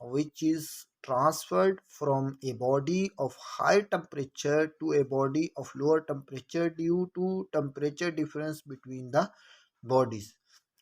which is transferred from a body of high temperature to a body of lower temperature due to temperature difference between the bodies۔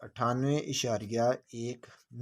98.1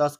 10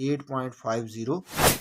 8.50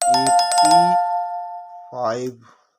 85